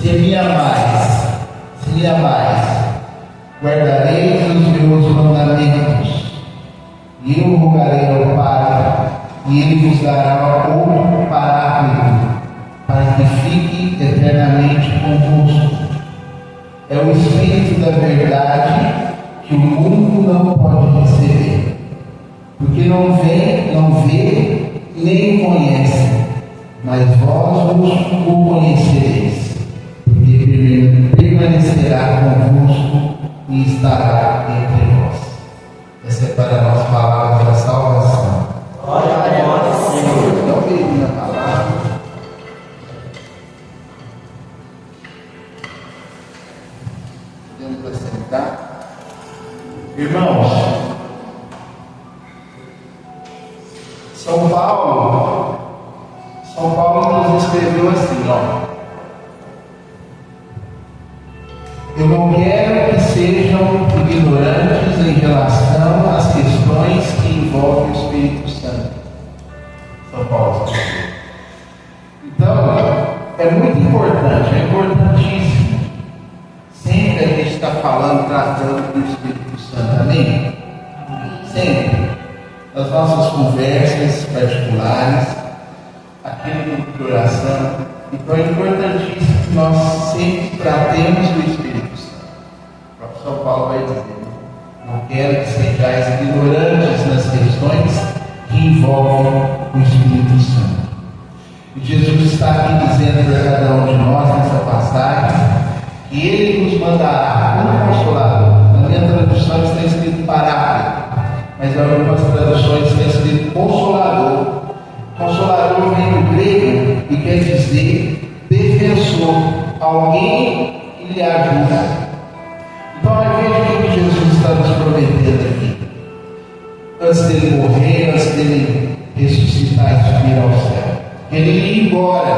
Se me amais, guardareis os meus mandamentos, e eu rogarei ao Pai, e Ele vos dará outro Paráclito, para que fique eternamente convosco. É o Espírito da verdade que o mundo não pode receber, porque não vê, nem conhece, mas vós o conhecereis, porque permanecerá convosco e estará entre vós. Essa é para nós palavras da salvação. Glória a vós, Senhor. Não perdi a palavra. Podemos assentar. Irmãos, São Paulo nos escreveu assim, eu não quero que sejam ignorantes em relação às questões que envolvem o Espírito Santo. São Paulo escreveu. Então, é muito importante, é importantíssimo. Sempre a gente está falando, tratando do Espírito Santo, amém? Sempre. Nas nossas conversas particulares, aqui no grupo de oração. Então é importantíssimo que nós sempre tratemos do Espírito Santo. O próprio São Paulo vai dizer, não quero que sejais ignorantes nas questões que envolvem o Espírito Santo. E Jesus está aqui dizendo para cada um de nós nessa passagem que Ele nos mandará um Consolador. Na minha tradução está escrito Paráclito, mas em algumas traduções está escrito Consolador. Consolador vem do grego e quer dizer defensor, alguém que lhe ajuda. Então, veja o que Jesus está nos prometendo aqui. Antes dele morrer, antes dele ressuscitar e subir ao céu, ele ia embora,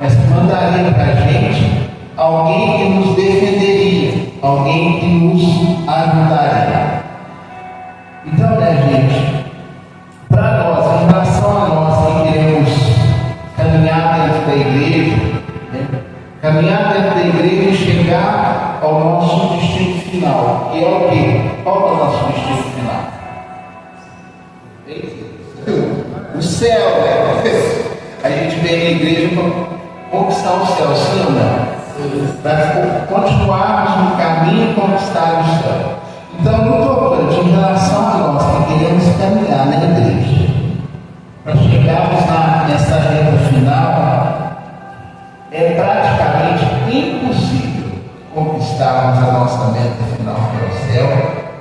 mas mandaria para a gente alguém que nos defenderia, alguém que nos ajudaria. Então, gente, para nós, em relação a nós que queremos caminhar dentro da igreja, caminhar dentro da igreja e chegar ao nosso destino final, que é o quê? Qual é o nosso destino final? O céu, né? A gente vem na igreja para conquistar o céu, sim ou não? Para continuarmos no caminho e conquistar o céu. Então, muito importante, em relação a nós que queremos caminhar na igreja, para chegarmos nessa reta final, é praticamente impossível conquistarmos a nossa meta final, que é o céu,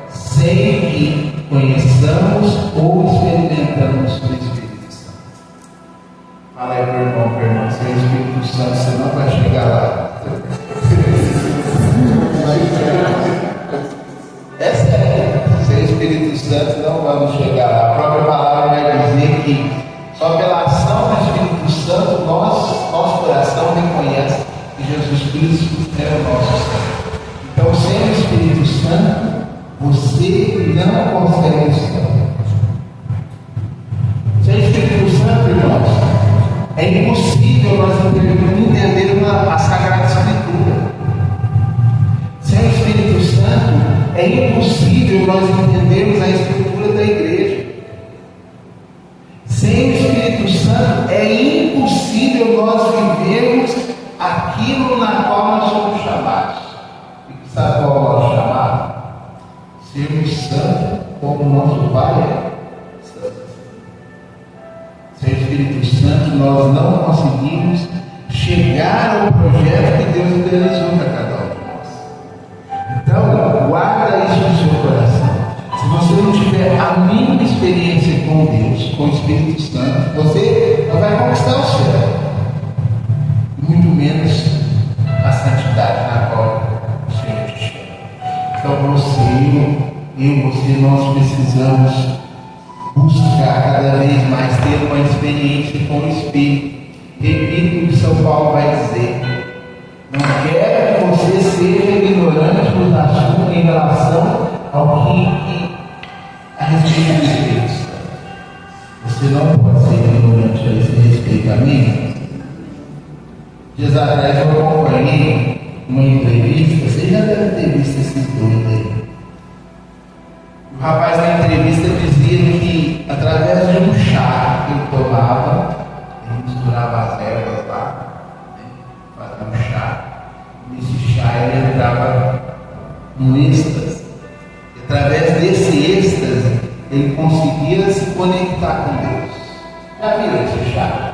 sem que conheçamos ou experimentamos o Espírito Santo. Fala aí para o irmão, sem o Espírito Santo você não vai chegar lá. É sério, sem o Espírito Santo não vamos chegar lá. A própria palavra vai dizer que só pela ação do Espírito Santo nosso coração reconhece que Jesus Cristo é o nosso Senhor. Então, sem o Espírito Santo, você não consegue o céu. Sem o Espírito Santo, irmãos, é impossível nós entendermos a Sagrada Escritura. Sem o Espírito Santo, é impossível nós entendermos a estrutura da igreja. Sem o Espírito Santo, é impossível nós vivermos aquilo na qual nós somos chamados. E sabe qual é o nosso chamado? Sermos santos como nosso Pai é santo. Sem o Espírito Santo, nós não conseguimos chegar ao projeto que Deus idealizou para cada um. Então, guarda isso no seu coração. Se você não tiver a mínima experiência com Deus, com o Espírito Santo, você não vai conquistar o céu. Muito menos a santidade na qual o Senhor te chama. Então, você, nós precisamos buscar cada vez mais ter uma experiência com o Espírito. Repito o que São Paulo vai dizer. Não quero que você seja ignorante nos assuntos em relação ao que a respeito do Espírito Santo. Você não pode ser ignorante a esse respeito, amém? Dias atrás eu acompanhei uma entrevista, vocês já devem ter visto esses dois aí. O rapaz na entrevista dizia que através de um chá que ele tomava, ele misturava as ervas lá, né, fazia um chá. Nesse chá ele entrava no êxtase. E através desse êxtase ele conseguia se conectar com Deus. Já viram esse chá?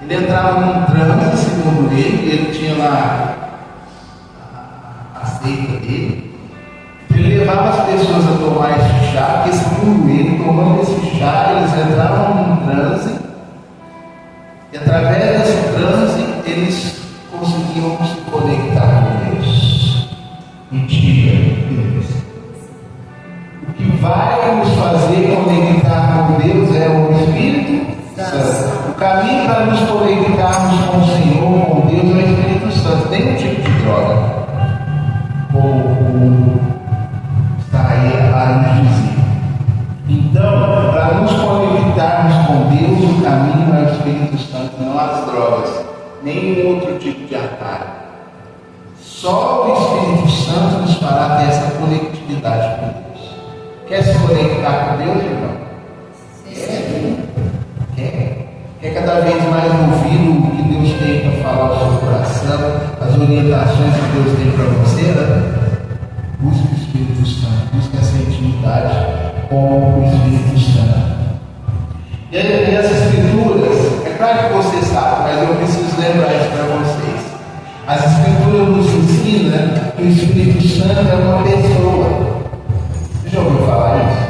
Ele entrava num transe, segundo ele tinha lá a seita dele. Ele levava as pessoas a tomar esse chá, porque segundo ele, tomando esse chá, eles entravam num transe, e através desse transe, eles conseguiam se conectar com Deus. Mentira. O que vai nos fazer conectar com Deus é o Espírito Santo. O caminho para nos conectarmos com o Senhor, com Deus, é o Espírito Santo. Tem um tipo de droga, como está aí a nos dizer. Então, para nos conectarmos com Deus, o caminho é o Espírito Santo, não as drogas, nenhum outro tipo de atalho. Só o Espírito Santo nos fará ter essa conectividade com Deus. Quer se conectar com Deus, irmão? Quer cada vez mais ouvir o que Deus tem para falar ao seu coração, as orientações que Deus tem para você, né? Busque o Espírito Santo, busque essa intimidade com o Espírito Santo. E as Escrituras, é claro que você sabe, mas eu preciso lembrar isso para vocês. As Escrituras nos ensinam que o Espírito Santo é uma pessoa. Você já ouviu falar isso?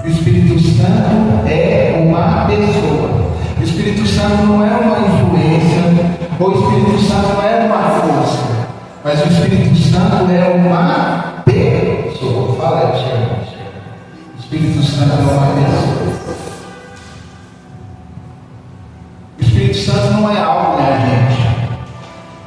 O Espírito Santo é uma pessoa. O Espírito Santo não é uma influência, ou o Espírito Santo não é uma força, mas o Espírito Santo é uma pessoa. Fala aí, irmão. O Espírito Santo é uma pessoa. O Espírito Santo não é algo, né, gente?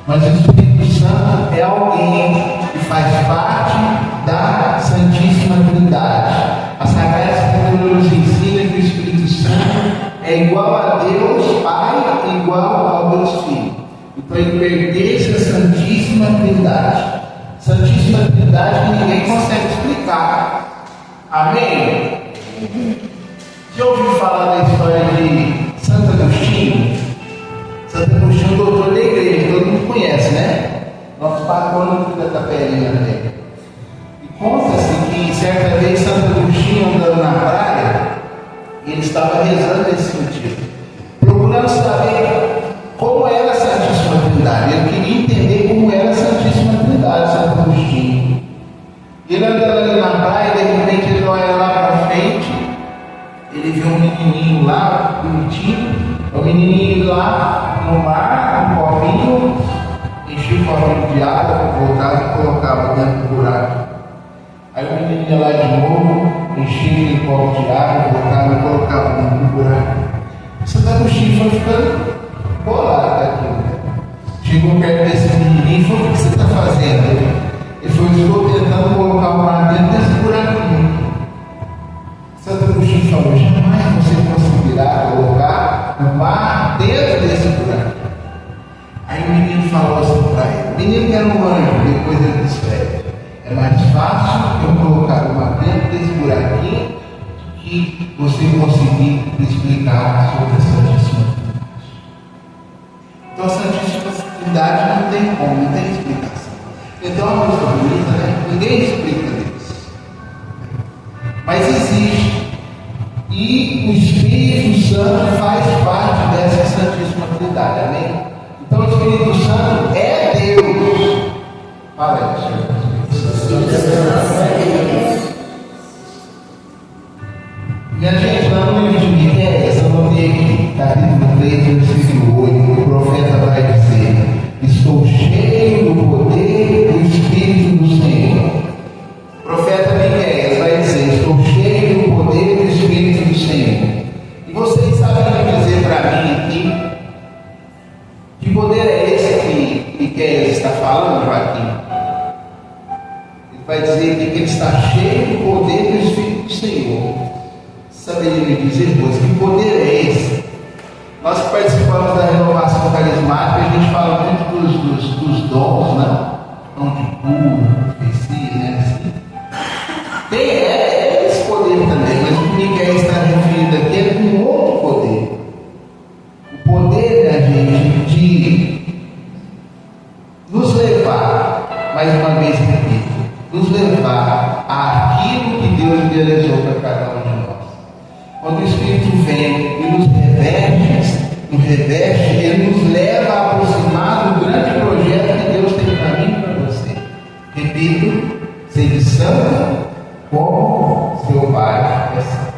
Mas o Espírito Santo é alguém que faz parte da Santíssima Trindade. A Sagrada Escritura nos ensina que o Espírito Santo é igual a Deus Pai e igual ao Deus Filho. Então ele pertence à Santíssima Trindade. Santíssima Trindade que ninguém consegue explicar. Amém? Já ouviu falar da história de Santo Agostinho? Santo Agostinho, doutor da igreja, todo mundo conhece, né? Nosso patrono da capelinha dele. E conta-se que certa vez Santo Agostinho andando na praia, ele estava rezando nesse sentido, procurando saber como era a Santíssima Trindade. Ele queria entender como era a Santíssima Trindade, Santo Agostinho. Ele andando ali na praia, de repente ele olha lá para frente, ele vê um menininho lá, bonitinho, o menininho lá no mar, um copinho, enchia o copinho de água, voltava e colocava dentro do buraco. Aí o menino ia lá de novo, enchia aquele copo de água, voltava e colocava dentro do buraco. Santo Agostinho foi ficando bolado daquilo. Chegou perto desse menininho e falou: o que você está fazendo? Ele falou: estou tentando colocar o mar dentro desse buraquinho. Santo Agostinho falou: jamais você conseguirá colocar o mar dentro desse buraco. Aí o menino falou assim para ele: o menino que era um anjo, depois ele disse: é mais fácil eu colocar o mar dentro desse buraquinho que você conseguir explicar sobre a Santíssima Trindade. Então a Santíssima Trindade não tem como, não tem explicação. Então é uma coisa bonita, né? Ninguém explica Deus. Mas existe. E o Espírito Santo faz parte dessa Santíssima Trindade. Amém? Então o Espírito Santo é Deus. Fala aí, Senhor. Minha gente, lá no livro de Miqueias, eu notei aqui, capítulo 3, versículo 8, o profeta vai dizer: estou cheio do poder do Espírito do Senhor. O profeta Miqueias vai dizer: estou cheio do poder do Espírito do Senhor. E vocês sabem dizer para mim aqui, que poder é esse que Miqueias está falando, Joaquim? Vai dizer que ele está cheio do poder do Espírito do Senhor. Saberia me dizer, pois, que poder é esse? Nós que participamos da renovação carismática, a gente fala muito dos dons, não? dom de cura, profecia, né? Assim. Tem esse poder também, mas o que Miqueias está referindo aqui é um outro poder. O poder da gente de nos levar, mais uma vez repito, nos levar àquilo que Deus idealizou para cada um de nós. Quando o Espírito vem e nos reveste, ele nos leva a aproximar do grande projeto que Deus tem para mim e para você. Repito, ser santo como seu Pai é santo.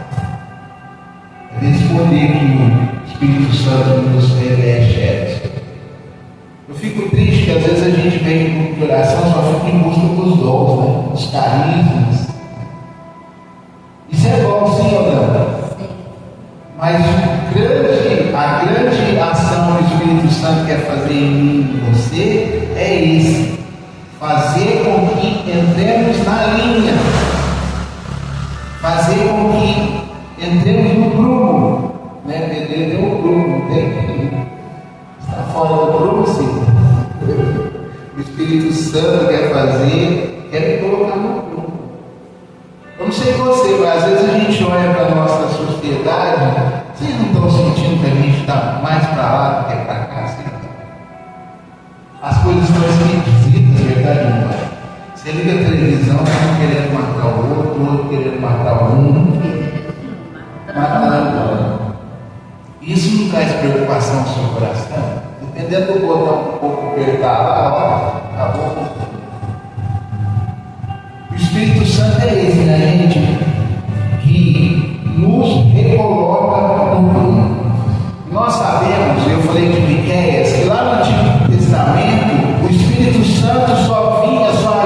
É desse poder que o Espírito Santo nos reveste. Eu fico triste que às vezes a gente vem com oração só fica em busca dos dons, né? Dos carismas. Isso é bom, sim ou não? Mas a grande ação que o Espírito Santo quer fazer em mim e em você é esse: fazer com que entremos na linha, fazer com que entremos no prumo, né? Pedreiro tem um prumo, não tem? Está fora do prumo, sim. O Espírito Santo quer fazer, quer me colocar no prumo. Eu não sei você, mas às vezes a gente olha para a nossa sociedade, vocês não estão sentindo que a gente está mais para lá do que para cá? Assim? As coisas estão esquisitas, verdade não é? Você liga a televisão, um querendo matar o outro querendo matar um, matando. Isso não traz preocupação no seu coração? Dependendo do botão um pouco apertar lá, acabou. O Espírito Santo é esse, né, gente? Que nos recoloca no prumo. Nós sabemos, eu falei de Miqueias, que lá no Antigo Testamento o Espírito Santo só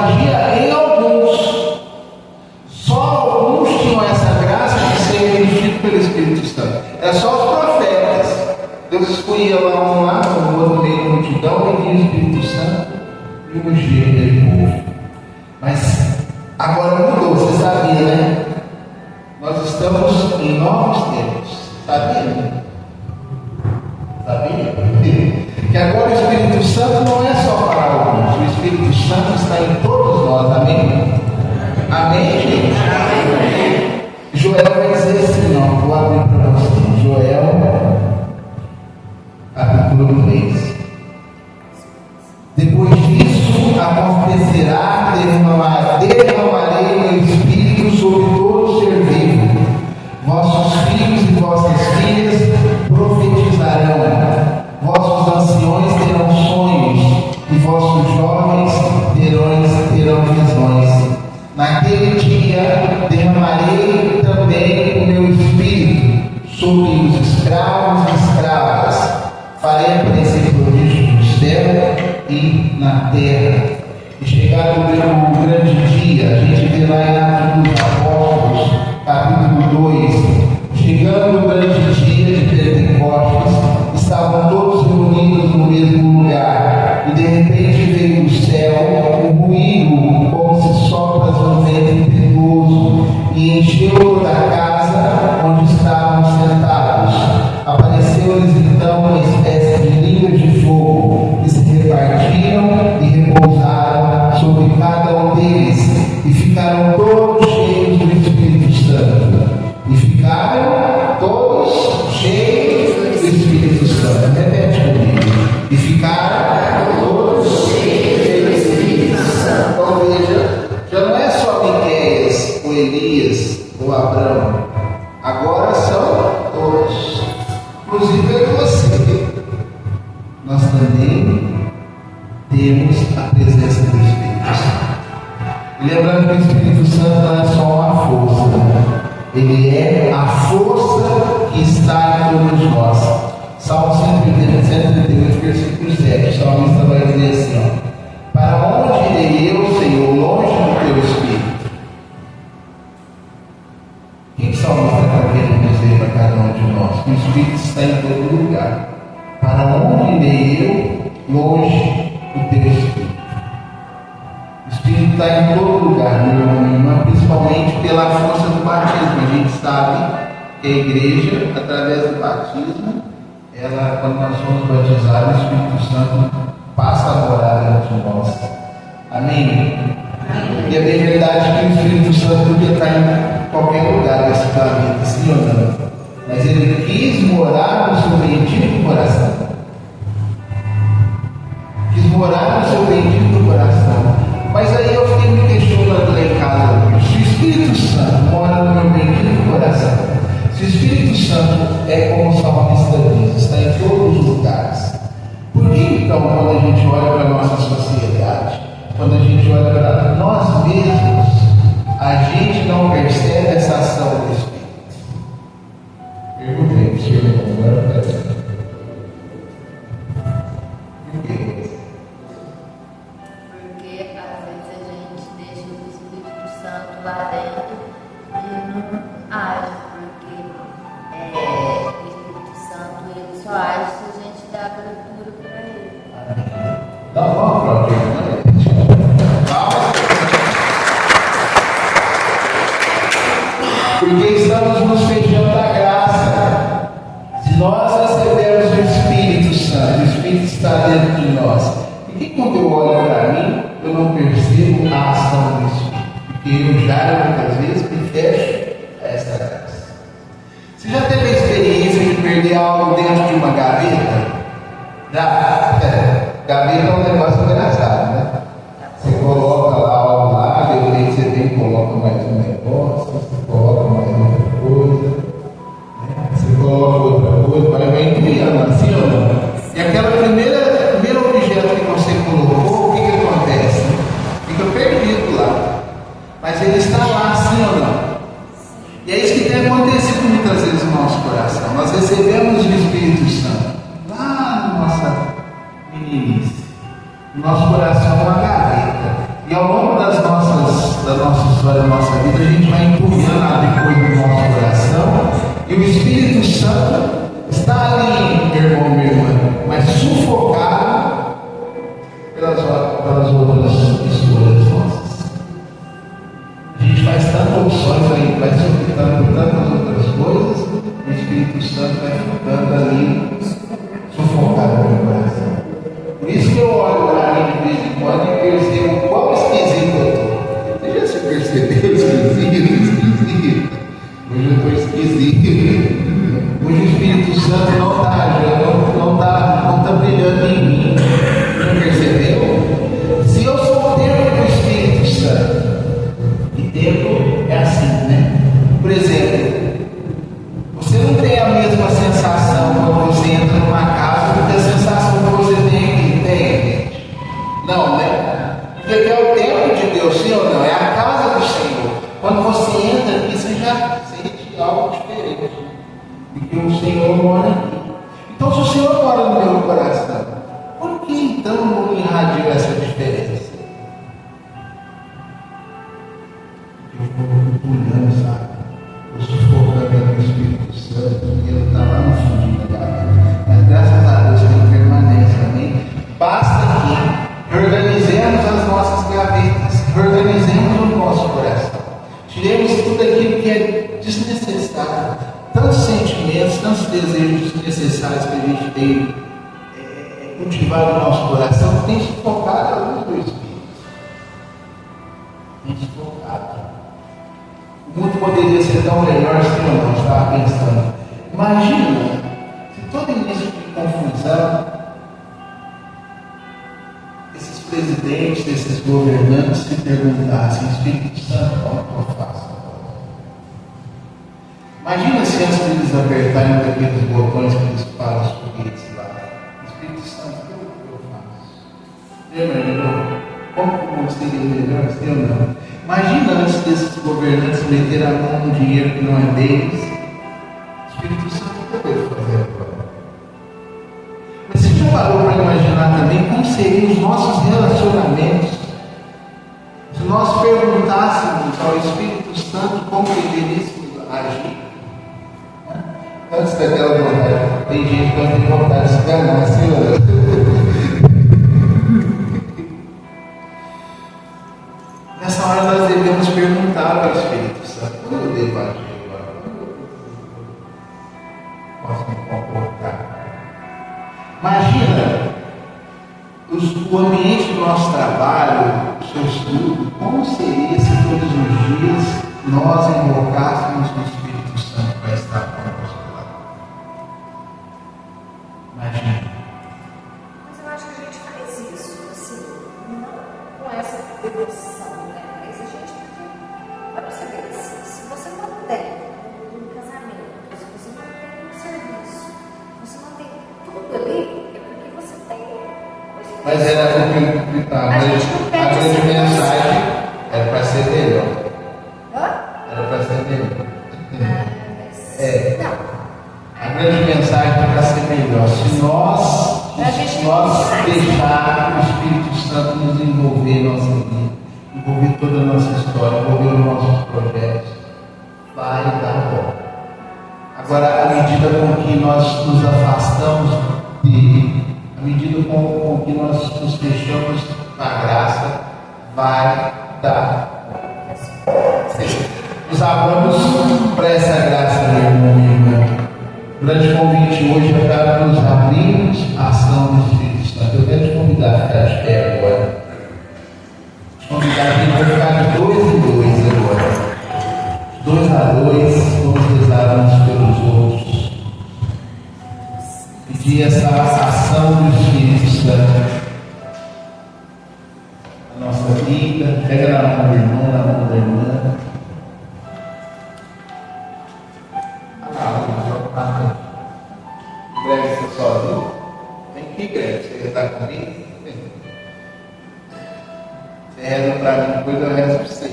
agia em alguns. Só alguns tinham essa graça de ser dirigido pelo Espírito Santo. É só os profetas. Deus escolhia lá um lado, no outro meio da multidão, e vinha o Espírito Santo e ungia aquele povo. Mas agora mudou, você sabia, né? Nós estamos em novos tempos. Sabia? Sabia? Que agora o Espírito Santo não é só para alguns, o Espírito Santo está em todos nós. Amém? Amém, gente? Amém. Joel vai dizer assim, não, vou abrir para você. Joel, capítulo 3. Depois disso acontecerá, derramarei meu Espírito sobre todo ser vivo. Vossos filhos e vossas filhas profetizarão, vossos anciões terão sonhos, e vossos jovens terão visões. Naquele dia derramarei também o meu Espírito sobre os escravos e escravas. Farei aparecer prodígios no céu e na terra. E chegado o grande dia, a gente vê lá em Atos dos Apóstolos, capítulo 2, chegando o grande dia de Pentecostes, estavam todos reunidos no mesmo lugar, e de repente veio do céu um ruído, como se sopra um vento impetuoso, e encheu toda a casa onde estavam sentados. Apareceu-lhes então uma espécie de línguas de fogo, que se repartiram e repousaram sobre cada um deles, e ficaram todos cheios do Espírito Santo. E ficaram todos cheios do Espírito Santo. Repete comigo. E ficaram todos cheios do Espírito Santo. Então veja, já não é só Miqueias, ou Elias, ou Abraão. Agora são todos. Inclusive eu e você. Nós também temos a presença do Espírito Santo. E lembrando que o Espírito Santo não é só uma força, né? Ele é a força que está em todos nós. Salmo 138, versículo 7. O salmista vai dizer assim: ó, para onde irei eu, Senhor, longe do teu Espírito? O que o salmista está querendo dizer para cada um de nós? Que o Espírito está em todo lugar. Para onde irei eu, longe do teu Espírito? O Espírito está em todo lugar, meu irmão, principalmente pela força do batismo. A gente sabe que a igreja, através do batismo, quando nós somos batizados, o Espírito Santo passa a morar dentro de nós. Amém? podia estar em qualquer lugar desse planeta, sim ou não? Mas ele quis morar no seu bendito coração. Quis morar no seu bendito coração. Mas aí eu fiquei me questionando lá em casa: se o Espírito Santo mora no meu bendito coração, se o Espírito Santo é como o salmista diz, está em todos os lugares, por que então, quando a gente olha para a nossa sociedade, quando a gente olha para nós mesmos, a gente não percebe essa ação do Espírito? Perguntei para o senhor, agora por quê? Porque às vezes a gente deixa o Espírito Santo lá dentro e não age, porque o Espírito Santo ele só age se a gente dá abertura para ele. Dá uma prova, né? Porque estamos nos fechando da graça. Se nós recebemos o Espírito Santo, o Espírito está dentro de nós. Por que quando eu olho para mim, eu não percebo a ação do Espírito? Porque eu já muitas vezes me fecho a essa graça. Você já teve a experiência de perder algo dentro de uma gaveta? Já? Gaveta é um negócio engraçado, né? Você coloca lá algo lá, de repente você vem e coloca mais um negócio, você coloca mais outra coisa, né? Você coloca outra coisa, vai empilhando assim ou não? E aquela primeiro objeto que você colocou, o que acontece? Fica perdido lá. Mas ele está lá, assim ou não? E é isso que tem acontecido muitas vezes no nosso coração. Nós recebemos o Espírito Santo lá na nossa meninice. O nosso coração é uma gaveta. E ao longo da nossa história, da nossa vida, a gente vai empurrando a coisa do nosso coração. E o Espírito Santo está ali, meu irmão, minha irmã, mas sufocado pelas outras escolhas nossas. A gente faz tantas opções aí, vai se optando por tantas outras coisas, e o Espírito Santo vai ficando ali sufocado no meu coração. Por isso que eu olho para mim de vez em quando e percebo quão esquisito eu estou. Você já se percebeu esquisito? Hoje eu estou esquisito. Hoje o Espírito Santo não está brilhando em mim. Já percebeu? Se eu sou o templo do Espírito Santo, e templo é assim, né? Por exemplo, você não tem a mesma sensação quando você entra numa casa do que a sensação que você tem aqui. Tem? Não, né? Porque aqui é o templo de Deus, sim ou não? É a casa do Senhor. Quando você entra aqui, você já sente algo diferente. Porque o Senhor mora aqui. Então, se o Senhor mora no meu coração, por que então não irradia essa diferença? Eu vou olhando, sabe? Eu sufocando no Espírito Santo, e ele está lá no fundo da gaveta. Mas graças a Deus ele permanece, amém? Basta que reorganizemos as nossas gavetas, reorganizemos o nosso coração, tiremos tudo aquilo que é desnecessário, tantos sentimentos, tantos desejos desnecessários que a gente tem cultivado no nosso coração, que tem sufocado a luz do Espírito. Tem sufocado. O mundo poderia ser tão melhor se eu não estava pensando. Imagina se todo início de confusão, esses presidentes, esses governantes se perguntassem: Espírito Santo, como que eu faço? Imagina se antes de eles apertarem daqueles botões que eles param os foguetes lá: Espírito Santo, como que eu faço? Lembra, como que o mundo seria melhor se eu não? Imagina antes desses governantes meter a mão no dinheiro que não é deles. O Espírito Santo poderia fazer agora. Mas você já parou para imaginar também como seriam os nossos relacionamentos se nós perguntássemos ao Espírito Santo como ele deveria agir? Antes daquela vontade, tem gente que não tem vontade de se enganar, senhor. Nessa hora nós devemos perguntar ao Espírito Santo: como eu devo agir agora? Posso me comportar? Imagina o ambiente do nosso trabalho, o seu estudo, como seria se todos os dias nós invocássemos o Espírito Santo para estar conosco lá. Imagina. Mas eu acho que a gente faz isso, assim, não com essa devoção, né? Mas a gente tem para você ver, se você mantém um casamento, se você mantém um serviço, você mantém tudo ali, é porque você tem. Mas era o que eu gritava. A grande mensagem era para ser melhor. Era para ser melhor. A grande mensagem é para ser melhor. Se nós deixar o Espírito Santo nos envolver nossa vida, envolver toda a nossa história, envolver os nossos projetos, vai dar bom. Agora, à medida com que nós nos afastamos dele, à medida com que nós nos fechamos na graça, vai dar bom. Nos abramos para essa graça, meu irmão e irmã. O grande convite hoje é para nos abrirmos à ação do Espírito Santo. Eu quero te convidar a ficar de pé agora. Te convidar aqui para ficar de 2 em 2 agora. 2 a 2, vamos rezar uns pelos outros. Pedir essa ação do Espírito Santo na nossa vida. Pega na mão do irmão, na mão da irmã. Greg, você sozinho? Vem aqui, Greg, você está comigo? Você reza para mim, depois eu rezo para você.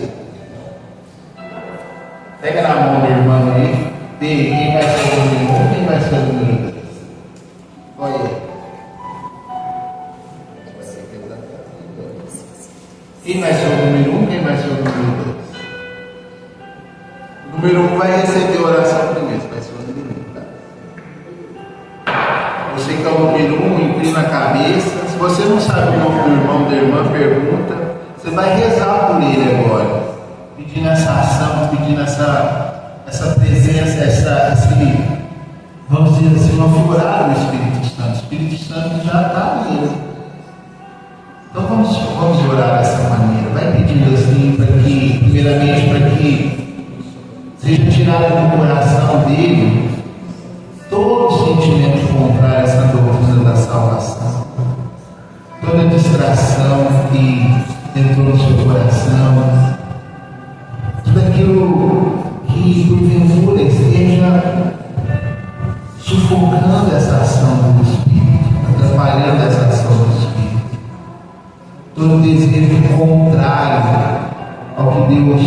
Pega na mão do irmão aí, vê quem vai ser o número 1, quem vai ser o número 2. Olha aí. Quem vai ser o número 1, quem vai ser o número 2? O número 1 vai receber a oração primeiro, vai ser o número 1, tá? Você que é o número 1, inclina a cabeça. Se você não sabe o nome do irmão, da irmã, pergunta. Você vai rezar por ele agora, pedindo essa ação, pedindo essa presença, vamos dizer assim, uma figurada do Espírito Santo. O Espírito Santo já está nele. Então vamos orar dessa maneira. Vai pedindo assim, primeiramente, para que seja tirado do coração dele todo o sentimento contrário a essa doutrina da salvação, toda a distração que entrou no seu coração, tudo aquilo que porventura esteja sufocando essa ação do Espírito, atrapalhando essa ação do Espírito, todo desejo contrário ao que Deus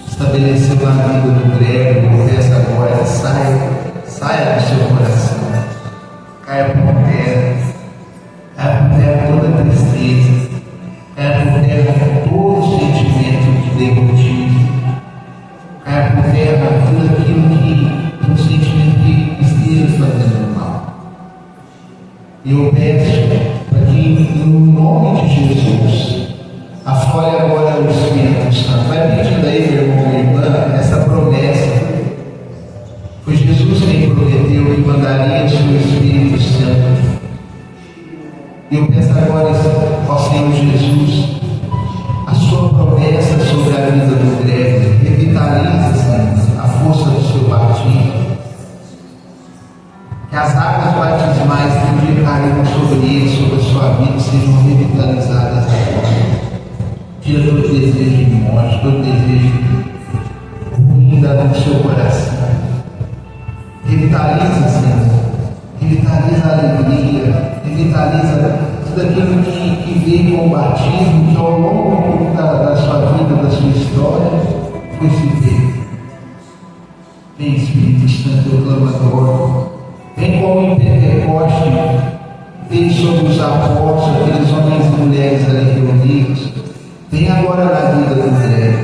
estabeleceu na vida do Grego. Eu peço agora, saia do seu coração, caia por terra toda tristeza, caia por terra todo o sentimento de derrotismo, caia por terra tudo aquilo um sentimento que esteja fazendo mal. Eu peço para que, no nome de Jesus, aflore agora o Espírito Santo. Vai pedindo aí, meu irmão e irmã, essa promessa. Foi Jesus quem prometeu que mandaria o seu Espírito Santo. Eu peço agora, ó Senhor Jesus, a sua promessa sobre a vida do Greg. Revitaliza, Senhor, a força do seu batismo. Que as águas batismais que um dia caíram sobre ele, sobre a sua vida, sejam revitalizadas agora. Tira todo desejo de morte, todo desejo ruim do seu coração. Revitaliza, Senhor. Revitaliza a alegria. Revitaliza tudo aquilo que veio com o batismo, que ao longo da sua vida, da sua história, foi se ver. Vem, Espírito Santo, eu clamo agora. Vem como em Pentecoste, veio sobre os apóstolos, aqueles homens e mulheres ali reunidos. Vem agora na vida do Greg.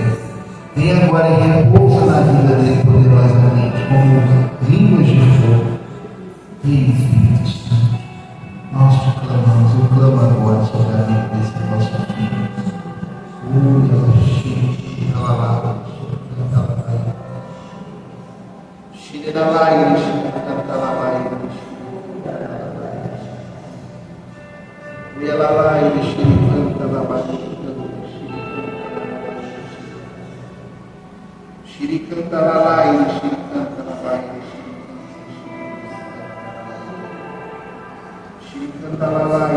Vem agora e repousa na vida dele poderosamente, como línguas de fogo. Vem, Espírito Santo. Nós te clamamos, eu clamo agora sobre a vida desse nosso filho. canta lá lá, Espírito canta lá lá,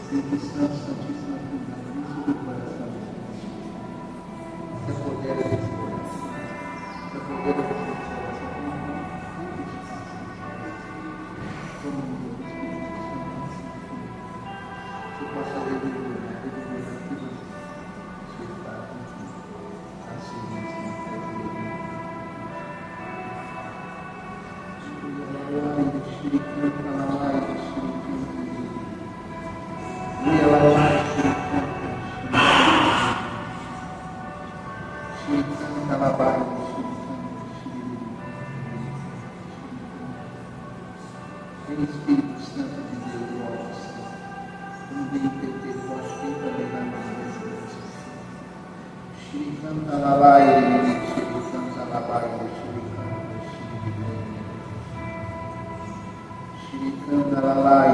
Espírito Santo, Santíssima Cristo do coração, que poder desse coração, que poder desse coração, como o Espírito Santo, que possa ver aquilo que você está assim mesmo, Espírito Santo, Espírito Santo de Deus, vosso também Pentecostes também na nossa presença. Espírito Santo, alabai, Espírito Santo, alabai, Espírito Santo, alabai,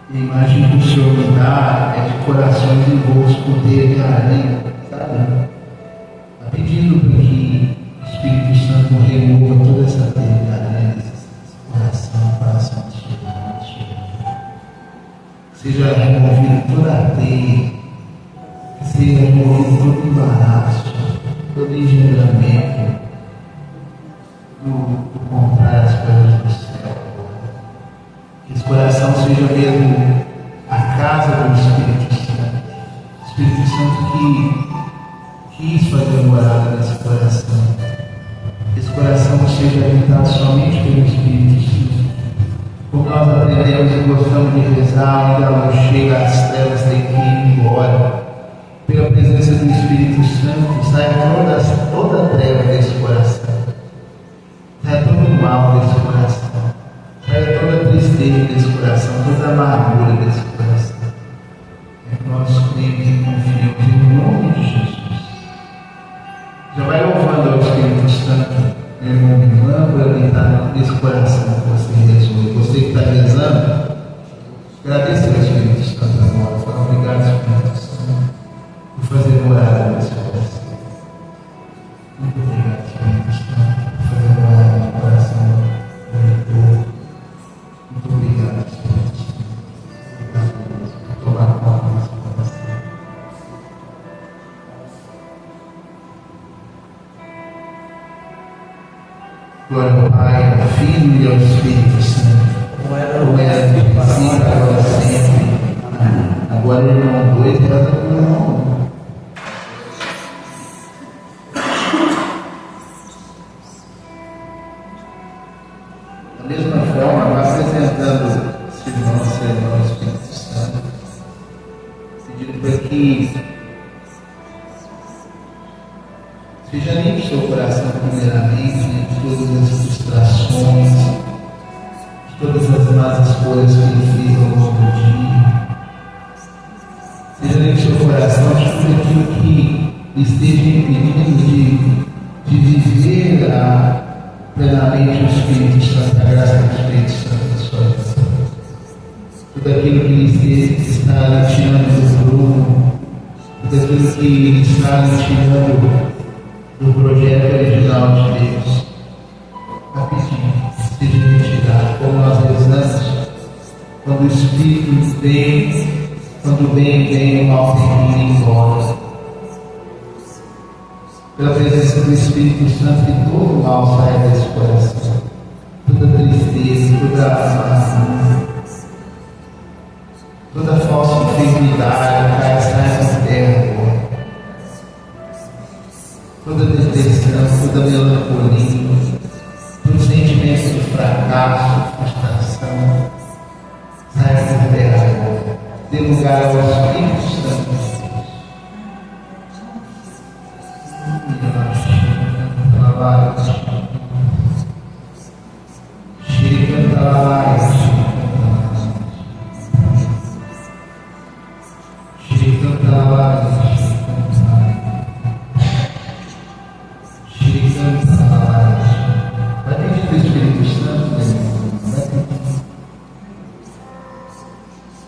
a imagem que o Senhor me dá é de corações envoltos por teia de aranha, sabe? Está pedindo para que o Espírito Santo remova toda essa teia de aranha desse coração que seja removido toda a teia, que seja removido todo o embaraço, todo o engendramento do contrário às coisas do céu. Que esse coração seja mesmo a casa do Espírito Santo. O Espírito Santo que quis fazer morada nesse coração. Que esse coração seja habitado somente pelo Espírito Santo. Como nós aprendemos e gostamos de rezar, onde a luz chega, as trevas têm que ir embora. Pela presença do Espírito Santo, saia toda a treva desse coração. Saia todo o mal desse coração. Saia toda a tristeza desse coração, toda a amargura desse coração. É que nós cremos e confiamos em nome de Jesus. Já vai louvando ao Espírito Santo, meu irmão, minha irmã, por habitar nesse coração que você rezou. E você que está rezando, agradeça ao Espírito Santo agora. Fala, obrigado, Espírito Santo, por fazer morada nesse coração. Muito obrigado, Espírito Santo, por fazer morada no coração do leitor. Muito obrigado, Espírito Santo. Obrigado, Deus, por tomar conta desse coração. Glória ao Pai, ao Filho e ao Espírito Santo. Como era no princípio, agora sempre. Agora o irmão 2 reza com o irmão 1. Da mesma forma, vai apresentando esse irmão, seu irmão Espírito Santo, pedindo para que seja limpo o seu coração primeiramente, de todas as frustrações, de todas as más escolhas que ele fez ao longo do dia. Seja limpo o seu coração de tudo aquilo que esteja impedindo de viver plenamente o Espírito Santo, a graça do Espírito Santo na sua vida. Tudo aquilo que está lhe tirando do prumo, tudo aquilo que está lhe tirando do projeto original de Deus. Rapidinho, seja retirado, como nós rezamos, quando o Espírito vem, quando vem, o mal tem que ir embora. Pela presença do Espírito Santo, que todo o mal saia desse coração, toda tristeza, toda amargura, toda falsa enfermidade, saia da terra agora. Toda depressão, toda melancolia, todo sentimento de fracasso, frustração. dê lugar ao Espírito Santo. Vai pedir do Espírito Santo,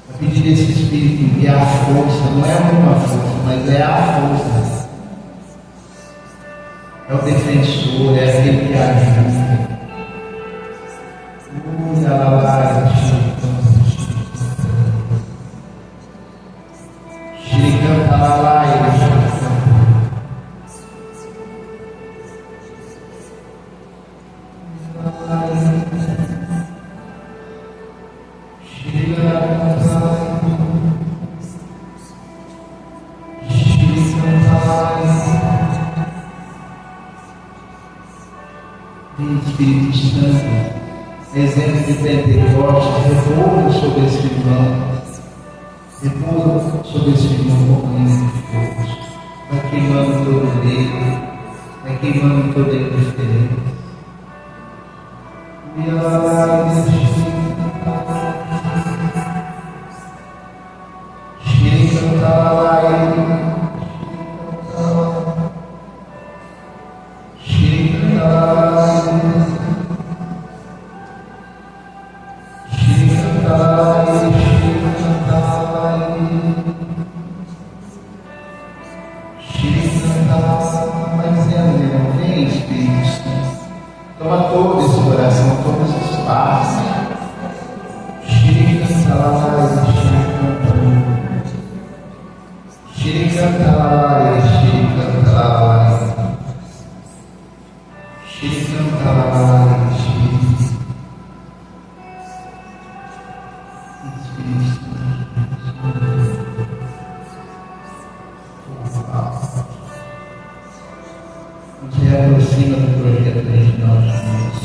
vai pedir esse Espírito enviar a força, não é uma força, mas é a força. É o defensor, é aquele que ajuda. Espírito Santo, exemplo de Pentecostes, repousa sobre esse irmão, repousa sobre esse irmão como linha de fogo, vai queimando todo o dedo, vai queimando toda a indiferença. E ela vai toma todo esse coração, todo esse espaço. Nos reaproxima do projeto original de Deus,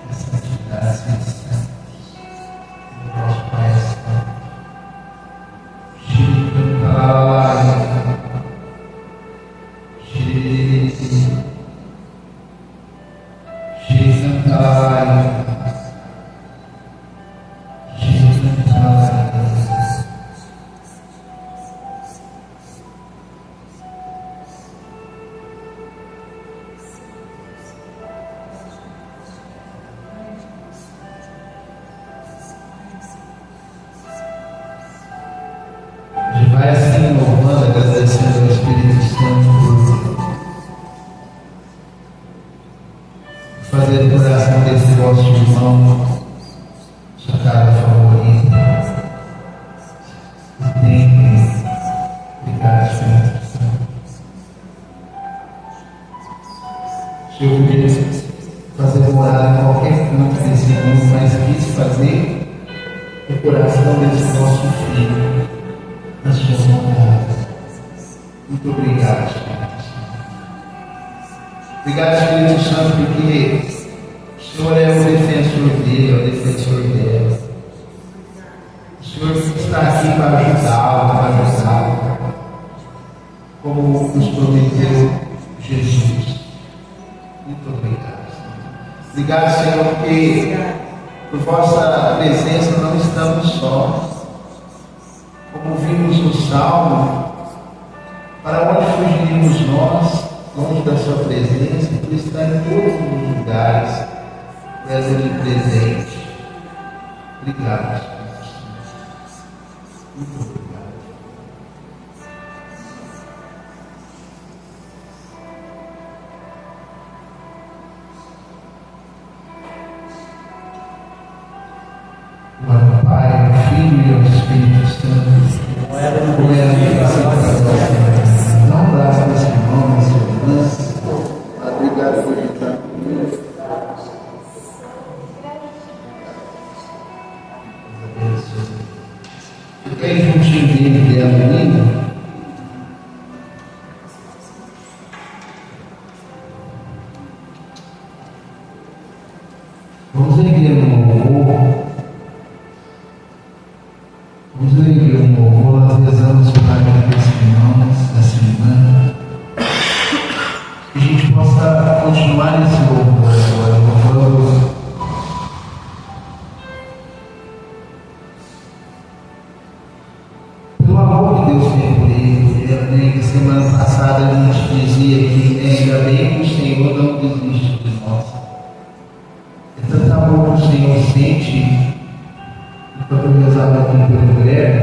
a santidade, santos, o nosso Pai Santo. Vai assim louvando, agradecendo ao Espírito Santo por fazer do coração desse vosso irmão sua casa favorita. Obrigado, Espírito Santo. O Senhor podia fazer morada em qualquer canto desse mundo, mas quis fazer o coração desse nosso filho na sua vontade. Muito obrigado, Espírito Santo. Obrigado, Espírito Santo, porque o Senhor é o defensor dele, é o defensor dela. O Senhor está aqui para ajudá-lo, como nos prometeu Jesus. Muito obrigado, Senhor. Obrigado, Senhor, porque por vossa presença não estamos sós. Como vimos no Salmo, para onde fugiríamos nós, longe da sua presença, tu está em todos os lugares, tu és ali presente. Obrigado, Espírito Santo. Muito obrigado. Glória ao Pai, ao Filho e ao Espírito Santo. Como era no princípio, dá um abraço para esse irmão, para essa irmã. Obrigado por estar comigo. Fica aí juntinho dele, dela, menina. Vamos erguer no louvor. Vamos erguer bem que o Senhor não desiste de nós. É tanto amor que o Senhor sente, enquanto eu rezava aqui pelo Greg,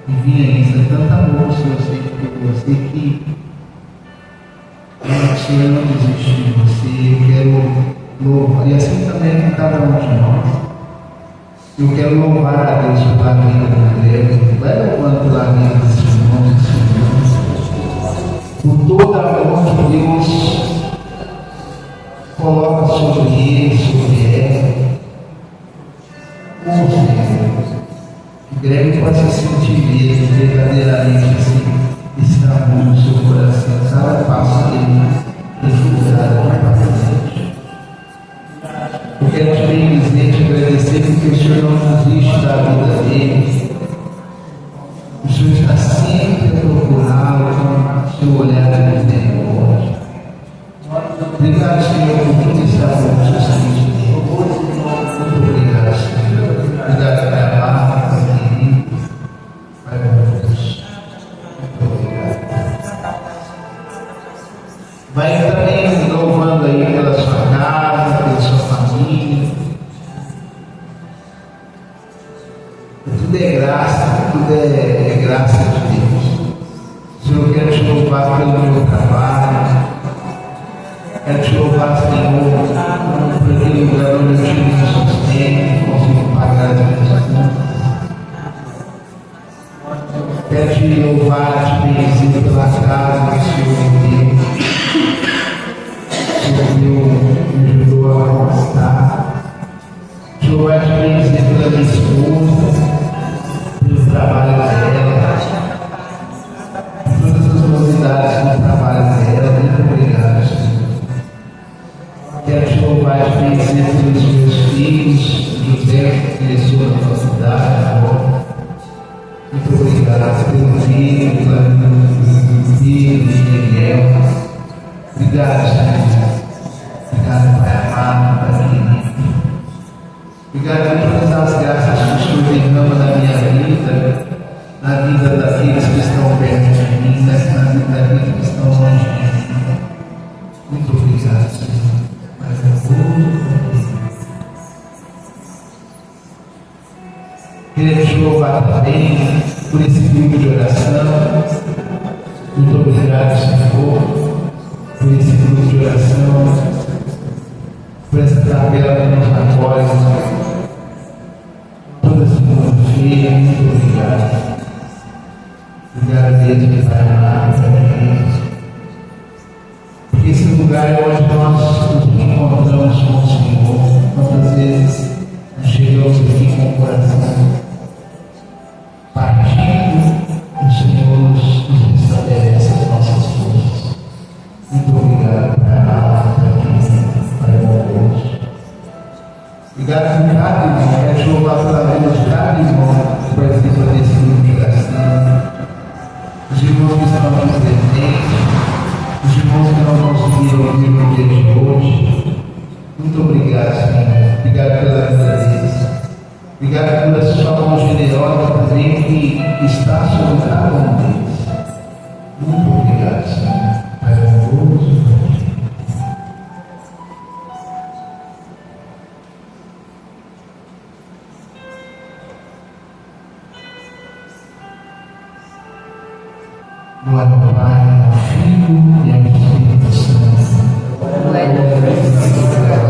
e vinha isso, é tanto amor que o Senhor sente por você que o Senhor não desiste de você. Eu quero louvar, e assim também com cada um de nós. Eu quero louvar a Deus pela vida do Greg, vai louvando pela vida desses irmãos e irmãs, por toda a amor que Deus coloca sobre ele, sobre ela. Senhor, que Greg possa sentir mesmo, verdadeiramente esse amor no seu coração, cada passo que ele refusar para frente. Eu quero te bendizer, te agradecer, porque o Senhor não desiste da vida dele. O Senhor está sempre a procurá-lo com o seu olhar de misericórdia. Obrigado, Senhor, por tudo esse amor que o Senhor sente. Muito obrigado, Senhor. Obrigado, Pai amado, Pai querido, Pai bondoso. Muito obrigado. Vai também louvando aí pela sua casa, pela sua família. Tudo é graça, tudo é graça de Deus. Senhor, eu quero te louvar pelo meu trabalho. Quero te louvar, Senhor, por aquele lugar onde eu tive sustento, consigo pagar as minhas contas. Quero te louvar, te bendizer pela casa que o Senhor me deu. O Senhor me ajudou a conquistar. Te louvar, te bendizer pela minha esposa, pelo trabalho dela, todas as novidades no trabalho dela. Muito obrigado, Senhor. Quero te louvar e te bendizer pelos meus filhos, José, que cresceu na faculdade agora. Muito obrigado pelo filho, pela vida do filho, Miguel. Obrigado, Senhor. Obrigado, Pai amado, Pai querido. Obrigado por todas as graças que o Senhor derrama na minha vida, na vida daqueles que estão perto de mim, na vida daqueles que estão longe de mim. Muito obrigado, Senhor. Queria te louvar também por esse grupo de oração. Muito obrigado, Senhor, por esse grupo de oração, por essa tabela que nos apoia toda segunda-feira. Muito obrigado. Obrigado, Deus, Pai amado, Deus. Porque esse lugar é onde nós nos encontramos com o Senhor. Quantas vezes nós chegamos aqui com o coração partido, o Senhor nos estabelece as nossas forças. Muito obrigado, Pai amado, Pai bondoso. Obrigado por cada irmão. Quero te louvar pela vida de cada irmão que participa desse grupo de oração. Os irmãos que estão aqui presentes, os irmãos que não conseguiram ouvir no dia de hoje. Muito obrigado, Senhor. Obrigado pela vida deles. Obrigado pela sua mão generosa também que está sobre cada um deles. Muito obrigado, Senhor. Pai bondoso. Glória ao Pai, ao Filho e ao Espírito Santo. Glória ao Pai.